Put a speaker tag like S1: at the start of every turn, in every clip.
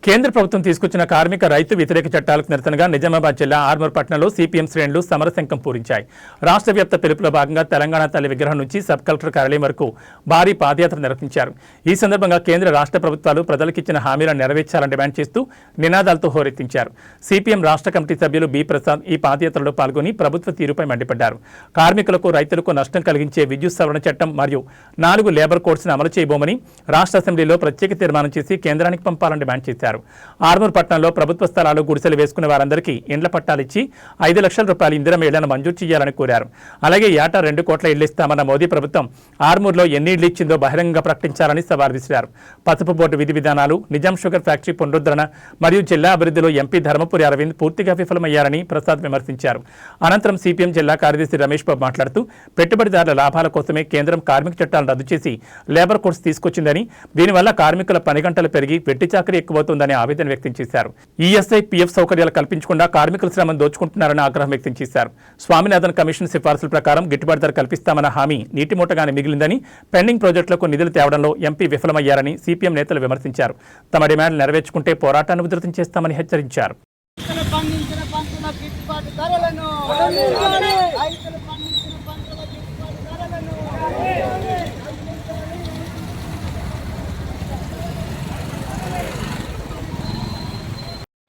S1: కేంద్ర ప్రభుత్వం తీసుకొచ్చిన కార్మిక రైతు వ్యతిరేక చట్టాలకు నిరసనగా నిజామాబాద్ జిల్లా ఆర్మూర్ పట్టణంలో సిపిఎం శ్రేణులు సమరశంఖం పూరించాయి. రాష్ట్ర వ్యాప్త పిలుపులో భాగంగా తెలంగాణ తల్లి విగ్రహం నుంచి సబ్ కలెక్టర్ కార్యాలయం వరకు భారీ పాదయాత్ర నిర్వహించారు. ఈ సందర్భంగా కేంద్ర రాష్ట్ర ప్రభుత్వాలు ప్రజలకిచ్చిన హామీలను నెరవేర్చాలని డిమాండ్ చేస్తూ నినాదాలతో హోరెత్తించారు. సిపిఎం రాష్ట్ర కమిటీ సభ్యులు బి ప్రసాద్ ఈ పాదయాత్రలో పాల్గొని ప్రభుత్వ తీరుపై మండిపడ్డారు. కార్మికులకు రైతులకు నష్టం కలిగించే విద్యుత్ సవరణ చట్టం మరియు 4 లేబర్ కోడ్స్ను అమలు చేయబోమని రాష్ట్ర అసెంబ్లీలో ప్రత్యేక తీర్మానం చేసి కేంద్రానికి పంపాలని డిమాండ్ చేశారు. ఆర్మూర్ పట్టణంలో ప్రభుత్వ స్థలాలు గుడిసెలు వేసుకునే వారందరికీ ఇండ్ల పట్టాలు ఇచ్చి 5 లక్షల రూపాయల ఇందిరమ్మ ఇళ్లను మంజూరు చేయాలని కోరారు. అలాగే ఏటా 2 కోట్ల ఇళ్లు ఇస్తామన్న మోదీ ప్రభుత్వం ఆర్మూర్లో ఎన్ని ఇళ్లు ఇచ్చిందో బహిరంగంగా ప్రకటించాలని సవాల్ విసిరారు. పసుపు బోర్డు విధి విధానాలు, నిజాం షుగర్ ఫ్యాక్టరీ పునరుద్ధరణ మరియు జిల్లా అభివృద్ధిలో ఎంపీ ధర్మపురి అరవింద్ పూర్తిగా విఫలమయ్యారని ప్రసాద్ విమర్శించారు. అనంతరం సిపిఎం జిల్లా కార్యదర్శి రమేష్ బాబు మాట్లాడుతూ పెట్టుబడిదారుల లాభాల కోసమే కేంద్రం కార్మిక చట్టాలను రద్దు చేసి లేబర్ కోడ్స్ తీసుకొచ్చిందని, దీనివల్ల కార్మికుల పని గంటలు పెరిగి వెట్టి చాకరీ ఎక్కువవుతుందని ఆవేదన వ్యక్తం చేశారు. ఈఎస్ఐ, పీఎఫ్ సౌకర్యాలు కల్పించకుండా కార్మికుల శ్రమను దోచుకుంటున్నారని ఆగ్రహం వ్యక్తం చేశారు. స్వామినాథన్ కమిషన్ సిఫార్సుల ప్రకారం గిట్టుబాటు ధర కల్పిస్తామన్న హామీ నీటిమూటగానే మిగిలిందని, పెండింగ్ ప్రాజెక్టులకు నిధులు తేవడంలో ఎంపీ విఫలమయ్యారని సిపిఎం నేతలు విమర్శించారు. తమ డిమాండ్లు నెరవేర్చుకుంటే పోరాటాన్ని ఉధృతం చేస్తామని హెచ్చరించారు.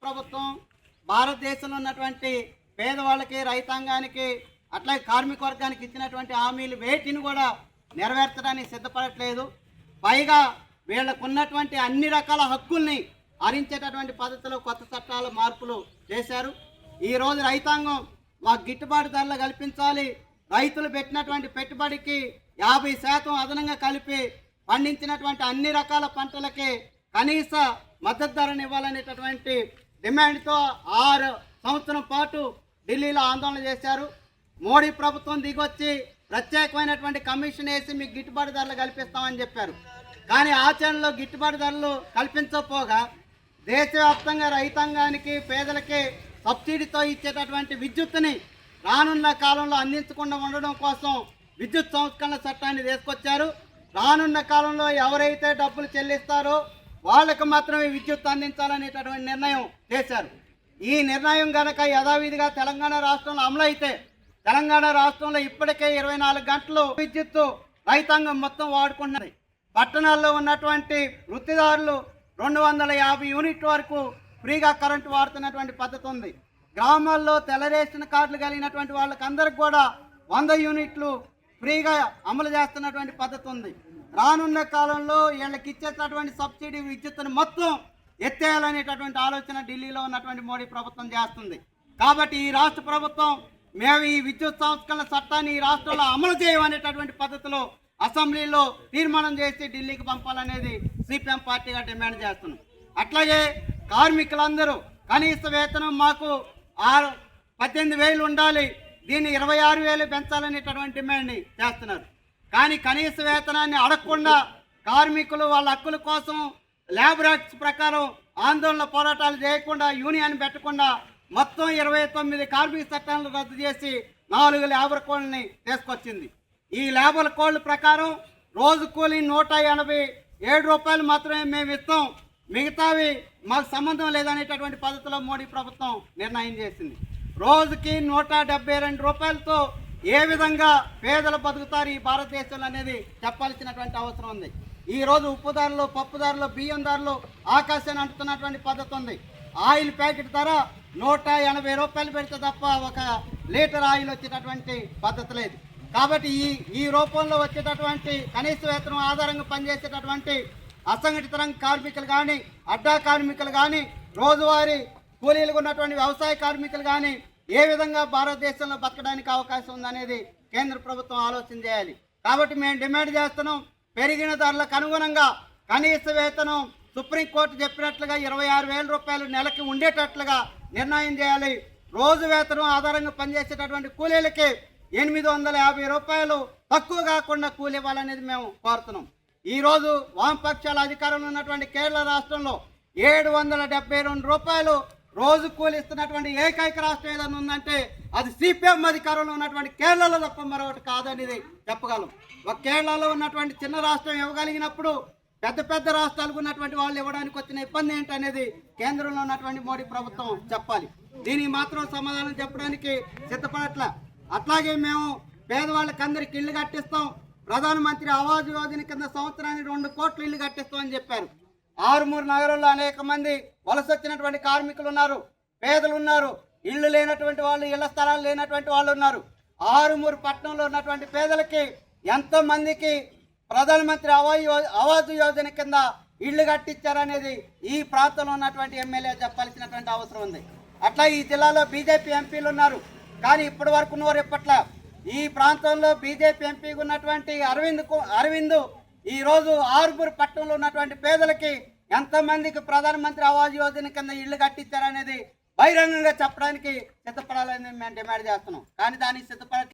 S2: ప్రభుత్వం భారతదేశంలో ఉన్నటువంటి పేదవాళ్ళకి, రైతాంగానికి, అట్లాగే కార్మిక వర్గానికి ఇచ్చినటువంటి హామీలు వేటిని కూడా నెరవేర్చడానికి సిద్ధపడట్లేదు. పైగా వీళ్ళకు ఉన్నటువంటి అన్ని రకాల హక్కుల్ని హరించేటటువంటి పద్ధతిలో కొత్త చట్టాల మార్పులు చేశారు. ఈరోజు రైతాంగం మాకు గిట్టుబాటు ధరలు కల్పించాలి, రైతులు పెట్టినటువంటి పెట్టుబడికి 50% అదనంగా కలిపి పండించినటువంటి అన్ని రకాల పంటలకి కనీస మద్దతు ధరను ఇవ్వాలనేటటువంటి డిమాండ్తో 6 సంవత్సరం పాటు ఢిల్లీలో ఆందోళన చేశారు. మోడీ ప్రభుత్వం దిగొచ్చి ప్రత్యేకమైనటువంటి కమిషన్ వేసి మీకు గిట్టుబాటు ధరలు కల్పిస్తామని చెప్పారు. కానీ ఆచరణలో గిట్టుబాటు ధరలు కల్పించకపోగా దేశవ్యాప్తంగా రైతాంగానికి, పేదలకి సబ్సిడీతో ఇచ్చేటటువంటి విద్యుత్తుని రానున్న కాలంలో అందించకుండా ఉండడం కోసం విద్యుత్ సంస్కరణ చట్టాన్ని తీసుకొచ్చారు. రానున్న కాలంలో ఎవరైతే డబ్బులు చెల్లిస్తారో వాళ్ళకు మాత్రమే విద్యుత్ అందించాలనేటటువంటి నిర్ణయం చేశారు. ఈ నిర్ణయం కనుక యథావిధిగా తెలంగాణ రాష్ట్రంలో అమలు అయితే తెలంగాణ రాష్ట్రంలో ఇప్పటికే 24 గంటలు విద్యుత్తు రైతాంగం మొత్తం వాడుకుంటున్నది. పట్టణాల్లో ఉన్నటువంటి వృత్తిదారులు 250 యూనిట్ల వరకు ఫ్రీగా కరెంటు వాడుతున్నటువంటి పద్ధతి ఉంది. గ్రామాల్లో తెల్ల రేషన్ కార్డులు కలిగినటువంటి వాళ్ళకందరికి కూడా 100 యూనిట్లు ఫ్రీగా అమలు చేస్తున్నటువంటి పద్ధతి ఉంది. రానున్న కాలంలో వీళ్ళకి ఇచ్చేటటువంటి సబ్సిడీ విద్యుత్తును మొత్తం ఎత్తేయాలనేటటువంటి ఆలోచన ఢిల్లీలో ఉన్నటువంటి మోడీ ప్రభుత్వం చేస్తుంది. కాబట్టి ఈ రాష్ట్ర ప్రభుత్వం మేము ఈ విద్యుత్ సంస్కరణ చట్టాన్ని ఈ రాష్ట్రంలో అమలు చేయమనేటటువంటి పద్ధతిలో అసెంబ్లీలో తీర్మానం చేసి ఢిల్లీకి పంపాలనేది సిపిఎం పార్టీగా డిమాండ్ చేస్తున్నాం. అట్లాగే కార్మికులందరూ కనీస వేతనం మాకు 18,000 ఉండాలి, దీన్ని 26,000 పెంచాలనేటటువంటి డిమాండ్ని చేస్తున్నారు. కానీ కనీస వేతనాన్ని అడగకుండా కార్మికులు వాళ్ళ హక్కుల కోసం లేబర్ యాక్ట్స్ ప్రకారం ఆందోళన పోరాటాలు చేయకుండా, యూనియన్ పెట్టకుండా మొత్తం 29 కార్మిక చట్టాలను రద్దు చేసి 4 లేబర్ కోడ్ని తీసుకొచ్చింది. ఈ లేబర్ కోడ్ల ప్రకారం రోజు కూలీ 187 రూపాయలు మాత్రమే మేము ఇస్తాం, మిగతావి మాకు సంబంధం లేదనేటటువంటి పద్ధతిలో మోడీ ప్రభుత్వం నిర్ణయం చేసింది. రోజుకి 172 రూపాయలతో ఏ విధంగా పేదలు బతుకుతారు ఈ భారతదేశంలో అనేది చెప్పాల్సినటువంటి అవసరం ఉంది. ఈరోజు ఉప్పు ధరలు, పప్పు ధరలు, బియ్యం ధరలు ఆకాశాన్ని అంటున్నటువంటి పద్ధతి ఉంది. ఆయిల్ ప్యాకెట్ ధర 180 రూపాయలు పెడితే తప్ప 1 లీటర్ ఆయిల్ వచ్చేటటువంటి పద్ధతి లేదు. కాబట్టి ఈ రూపంలో వచ్చేటటువంటి కనీస వేతనం ఆధారంగా పనిచేసేటటువంటి అసంఘటిత రంగ కార్మికులు కానీ, అడ్డా కార్మికులు కానీ, రోజువారీ కూలీలుగా ఉన్నటువంటి వ్యవసాయ కార్మికులు కానీ ఏ విధంగా భారతదేశంలో బతకడానికి అవకాశం ఉందనేది కేంద్ర ప్రభుత్వం ఆలోచన చేయాలి. కాబట్టి మేము డిమాండ్ చేస్తున్నాం, పెరిగిన ధరలకు అనుగుణంగా కనీస వేతనం సుప్రీంకోర్టు చెప్పినట్లుగా 26,000 రూపాయలు నెలకి ఉండేటట్లుగా నిర్ణయం చేయాలి. రోజు వేతనం ఆధారంగా పనిచేసేటటువంటి కూలీలకి 850 రూపాయలు తక్కువ కాకుండా కూలీ ఇవ్వాలనేది మేము కోరుతున్నాం. ఈరోజు వామపక్షాల అధికారంలో ఉన్నటువంటి కేరళ రాష్ట్రంలో 772 రూపాయలు రోజు కూలి ఇస్తున్నటువంటి ఏకైక రాష్ట్రం ఏదైనా ఉందంటే అది సిపిఎం అధికారంలో ఉన్నటువంటి కేరళలో తప్ప మరొకటి కాదనేది చెప్పగలం. ఒక కేరళలో ఉన్నటువంటి చిన్న రాష్ట్రం ఇవ్వగలిగినప్పుడు పెద్ద పెద్ద రాష్ట్రాలకు ఉన్నటువంటి వాళ్ళు ఇవ్వడానికి వచ్చిన ఇబ్బంది ఏంటనేది కేంద్రంలో ఉన్నటువంటి మోడీ ప్రభుత్వం చెప్పాలి. దీనికి మాత్రం సమాధానం చెప్పడానికి సిద్ధపడట్ల. అట్లాగే మేము పేదవాళ్ళకి అందరికి ఇల్లు కట్టిస్తాం, ప్రధానమంత్రి ఆవాస్ యోజన కింద సంవత్సరానికి 2 కోట్ల ఇల్లు కట్టిస్తామని చెప్పారు. ఆరుమూరు నగరంలో అనేక మంది వలస వచ్చినటువంటి కార్మికులు ఉన్నారు, పేదలు ఉన్నారు, ఇళ్ళు లేనటువంటి వాళ్ళు, ఇళ్ల స్థలాలు లేనటువంటి వాళ్ళు ఉన్నారు. ఆరుమూరు పట్టణంలో ఉన్నటువంటి పేదలకి ఎంతమందికి ప్రధానమంత్రి ఆవాస్ యోజన కింద ఇళ్ళు కట్టించారనేది ఈ ప్రాంతంలో ఉన్నటువంటి ఎమ్మెల్యే చెప్పాల్సినటువంటి అవసరం ఉంది. అట్లా ఈ జిల్లాలో బీజేపీ ఎంపీలు ఉన్నారు, కానీ ఇప్పటి వరకు నోరు ఇప్పట్ల. ఈ ప్రాంతంలో బీజేపీ ఎంపీగా ఉన్నటువంటి అరవింద్ ఈరోజు ఆరుమూరు పట్టణంలో ఉన్నటువంటి పేదలకి ఎంతమందికి ప్రధానమంత్రి ఆవాస్ యోజన కింద ఇళ్ళు కట్టించారనేది బహిరంగంగా చెప్పడానికి సిద్ధపడాలని మేము డిమాండ్ చేస్తున్నాం. కానీ దానికి సిద్ధపడ